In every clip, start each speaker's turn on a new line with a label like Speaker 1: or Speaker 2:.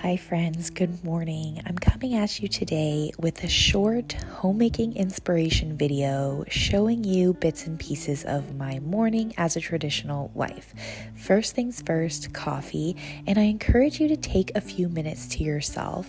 Speaker 1: Hi friends, good morning. I'm coming at you today with a short homemaking inspiration video showing you bits and pieces of my morning as a traditional wife. First things first, coffee, and I encourage you to take a few minutes to yourself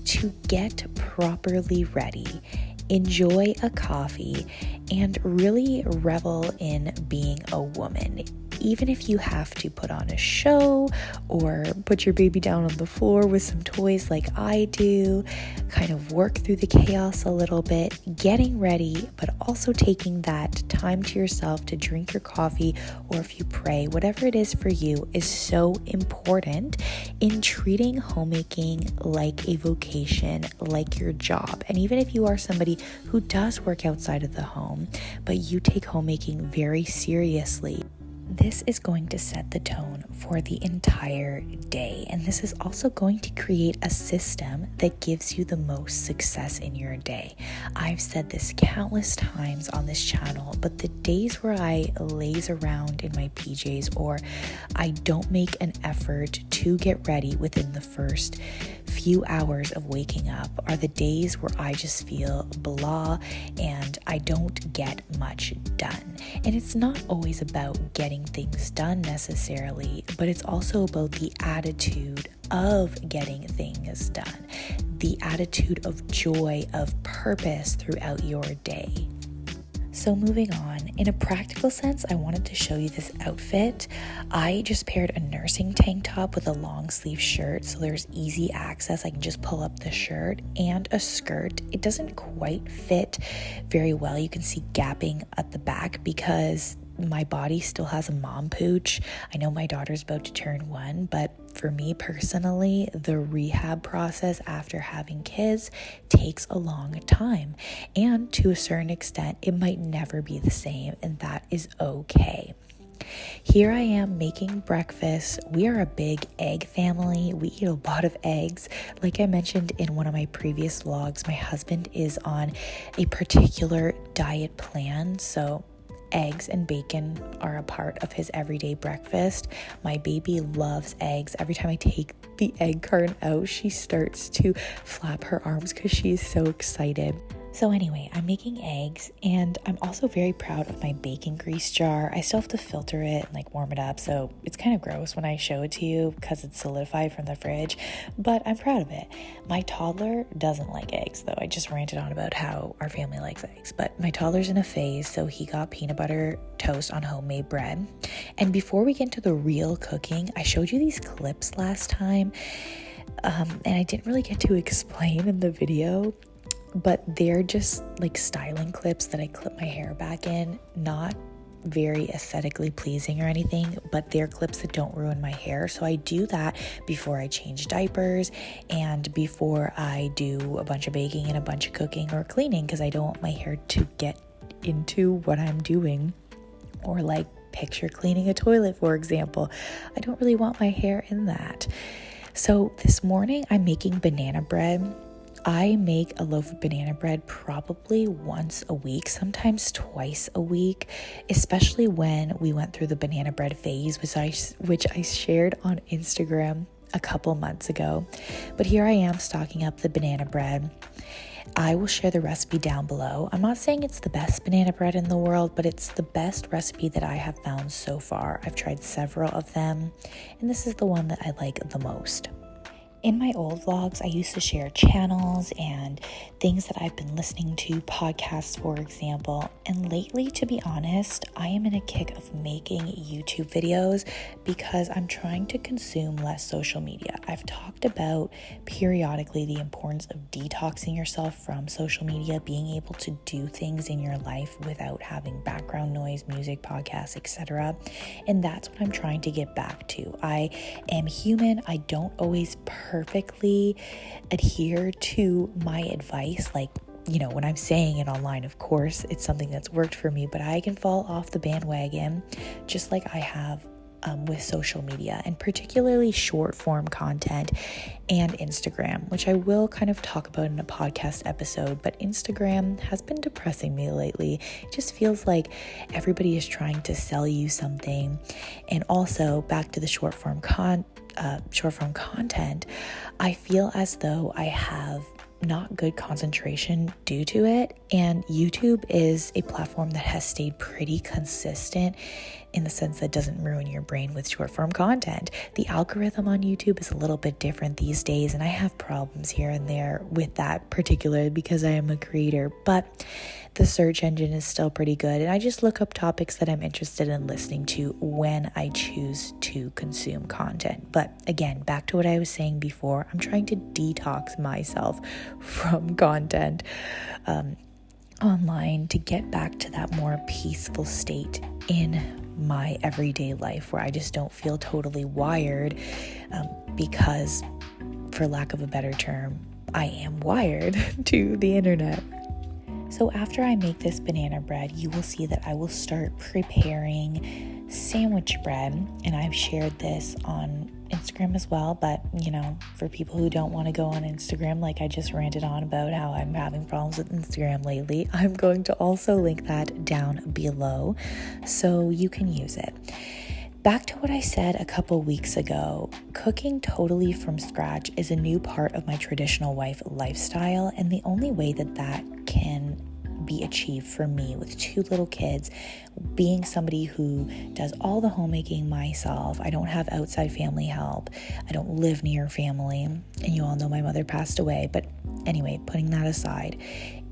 Speaker 1: to get properly ready. Enjoy a coffee and really revel in being a woman. Even if you have to put on a show or put your baby down on the floor with some toys like I do, kind of work through the chaos a little bit, getting ready, but also taking that time to yourself to drink your coffee, or if you pray, whatever it is for you, is so important in treating homemaking like a vocation, like your job. And even if you are somebody who does work outside of the home, but you take homemaking very seriously, this is going to set the tone for the entire day. And this is also going to create a system that gives you the most success in your day. I've said this countless times on this channel, but the days where I laze around in my PJs or I don't make an effort to get ready within the first few hours of waking up are the days where I just feel blah and I don't get much done. And it's not always about getting things done necessarily, but it's also about the attitude of getting things done, the attitude of joy, of purpose throughout your day. So moving on, in a practical sense, I wanted to show you this outfit. I just paired a nursing tank top with a long sleeve shirt, so there's easy access. I can just pull up the shirt, and a skirt. It doesn't quite fit very well. You can see gapping at the back because my body still has a mom pooch. I know my daughter's about to turn 1, but for me personally, the rehab process after having kids takes a long time. And to a certain extent, it might never be the same, and that is okay. Here I am making breakfast. We are a big egg family. We eat a lot of eggs. Like I mentioned in one of my previous vlogs, my husband is on a particular diet plan, so eggs and bacon are a part of his everyday breakfast. My baby loves eggs. Every time I take the egg carton out, she starts to flap her arms because she's so excited. So anyway, I'm making eggs, and I'm also very proud of my bacon grease jar. I still have to filter it and warm it up, so it's kind of gross when I show it to you because it's solidified from the fridge, but I'm proud of it. My toddler doesn't like eggs though. I just ranted on about how our family likes eggs, but my toddler's in a phase, so he got peanut butter toast on homemade bread. And before we get into the real cooking, I showed you these clips last time, and I didn't really get to explain in the video, but they're just styling clips that I clip my hair back in. Not very aesthetically pleasing or anything, but they're clips that don't ruin my hair. So I do that before I change diapers and before I do a bunch of baking and a bunch of cooking or cleaning, because I don't want my hair to get into what I'm doing. Or picture cleaning a toilet, for example. I don't really want my hair in that. So this morning I'm making banana bread. I make a loaf of banana bread probably once a week, sometimes twice a week, especially when we went through the banana bread phase, which I shared on Instagram a couple months ago. But here I am stocking up the banana bread. I will share the recipe down below. I'm not saying it's the best banana bread in the world, but it's the best recipe that I have found so far. I've tried several of them, and this is the one that I like the most. In my old vlogs, I used to share channels and things that I've been listening to, podcasts, for example. And lately, to be honest, I am in a kick of making YouTube videos because I'm trying to consume less social media. I've talked about periodically the importance of detoxing yourself from social media, being able to do things in your life without having background noise, music, podcasts, etc. And that's what I'm trying to get back to. I am human. I don't always perfectly adhere to my advice. When I'm saying it online, of course, it's something that's worked for me, but I can fall off the bandwagon just like I have with social media, and particularly short form content and Instagram, which I will kind of talk about in a podcast episode. But Instagram has been depressing me lately. It just feels like everybody is trying to sell you something. And also back to the short form content, I feel as though I have not good concentration due to it. And YouTube is a platform that has stayed pretty consistent in the sense that doesn't ruin your brain with short form content. The algorithm on YouTube is a little bit different these days, and I have problems here and there with that, particularly because I am a creator, but the search engine is still pretty good. And I just look up topics that I'm interested in listening to when I choose to consume content. But again, back to what I was saying before, I'm trying to detox myself from content online to get back to that more peaceful state in my everyday life where I just don't feel totally wired because, for lack of a better term, I am wired to the internet. So after I make this banana bread, you will see that I will start preparing sandwich bread, and I've shared this on Instagram as well, but for people who don't want to go on Instagram, like I just ranted on about how I'm having problems with Instagram lately, I'm going to also link that down below so you can use it. Back to what I said a couple weeks ago, cooking totally from scratch is a new part of my traditional wife lifestyle, and the only way that can be achieved for me with 2 little kids, being somebody who does all the homemaking myself. I don't have outside family help. I don't live near family, and you all know my mother passed away. But anyway, putting that aside,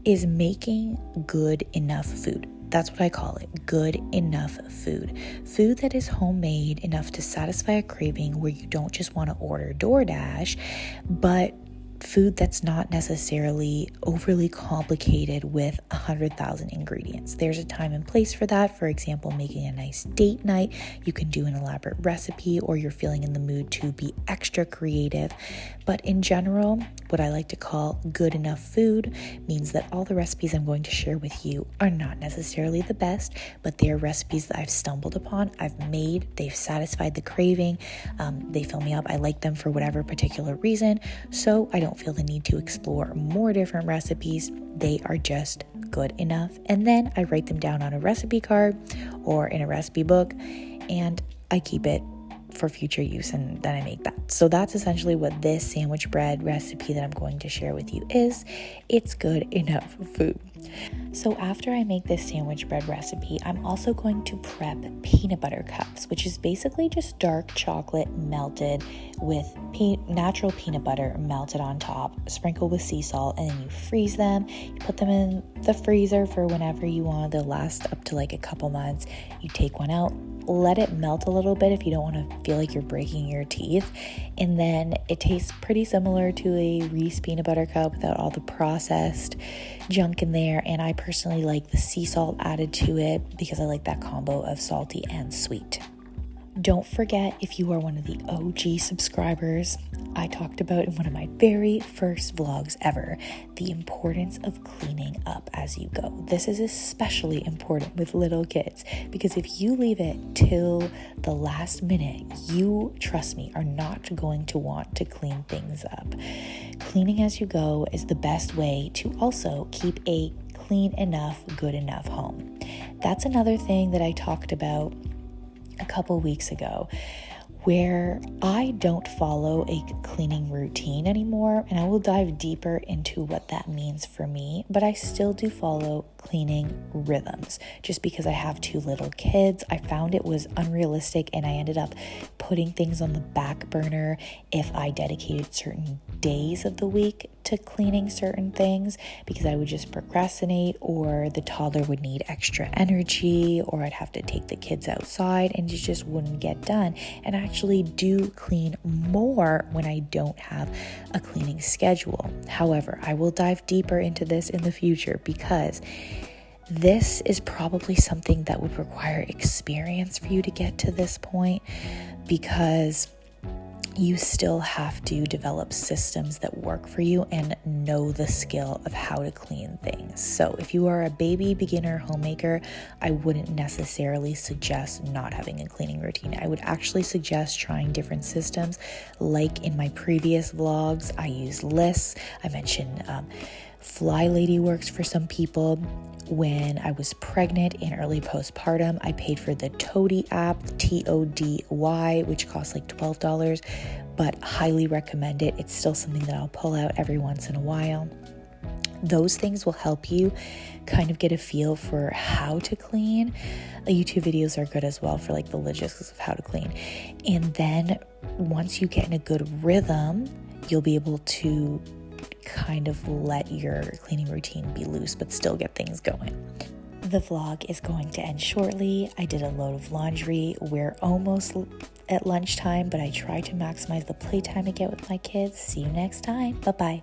Speaker 1: is making good enough food. That's what I call it, good enough food. Food that is homemade enough to satisfy a craving where you don't just want to order DoorDash, but food that's not necessarily overly complicated with 100,000 ingredients. There's a time and place for that. For example, making a nice date night, you can do an elaborate recipe, or you're feeling in the mood to be extra creative. But in general, what I like to call good enough food means that all the recipes I'm going to share with you are not necessarily the best, but they're recipes that I've stumbled upon, I've made, they've satisfied the craving, they fill me up, I like them for whatever particular reason, so I don't feel the need to explore more different recipes. They are just good enough. And then I write them down on a recipe card or in a recipe book, and I keep it for future use, and then I make that. So that's essentially what this sandwich bread recipe that I'm going to share with you is. It's good enough food. So after I make this sandwich bread recipe, I'm also going to prep peanut butter cups, which is basically just dark chocolate melted with natural peanut butter melted on top, sprinkled with sea salt, and then you freeze them. You put them in the freezer for whenever you want. They'll last up to like a couple months. You take one out, let it melt a little bit if you don't want to feel like you're breaking your teeth. And then it tastes pretty similar to a Reese peanut butter cup without all the processed junk in there. And I personally like the sea salt added to it because I like that combo of salty and sweet. Don't forget, if you are one of the OG subscribers, I talked about in one of my very first vlogs ever, the importance of cleaning up as you go. This is especially important with little kids because if you leave it till the last minute, you, trust me, are not going to want to clean things up. Cleaning as you go is the best way to also keep a clean enough, good enough home. That's another thing that I talked about a couple weeks ago, where I don't follow a cleaning routine anymore, and I will dive deeper into what that means for me, but I still do follow cleaning rhythms. Just because I have 2 little kids, I found it was unrealistic, and I ended up putting things on the back burner if I dedicated certain days of the week to cleaning certain things, because I would just procrastinate, or the toddler would need extra energy, or I'd have to take the kids outside and it just wouldn't get done. And I actually do clean more when I don't have a cleaning schedule. However, I will dive deeper into this in the future because this is probably something that would require experience for you to get to this point, because you still have to develop systems that work for you and know the skill of how to clean things. So if you are a baby beginner homemaker, I wouldn't necessarily suggest not having a cleaning routine. I would actually suggest trying different systems. Like in my previous vlogs, I use lists. I mentioned Fly Lady works for some people. When I was pregnant and early postpartum, I paid for the Tody app, TODY, which costs like $12, but highly recommend it. It's still something that I'll pull out every once in a while. Those things will help you kind of get a feel for how to clean. YouTube videos are good as well for like the logistics of how to clean. And then once you get in a good rhythm, you'll be able to kind of let your cleaning routine be loose, but still get things going. The vlog is going to end shortly. I did a load of laundry. We're almost at lunchtime, but I try to maximize the playtime I get with my kids. See you next time. Bye-bye.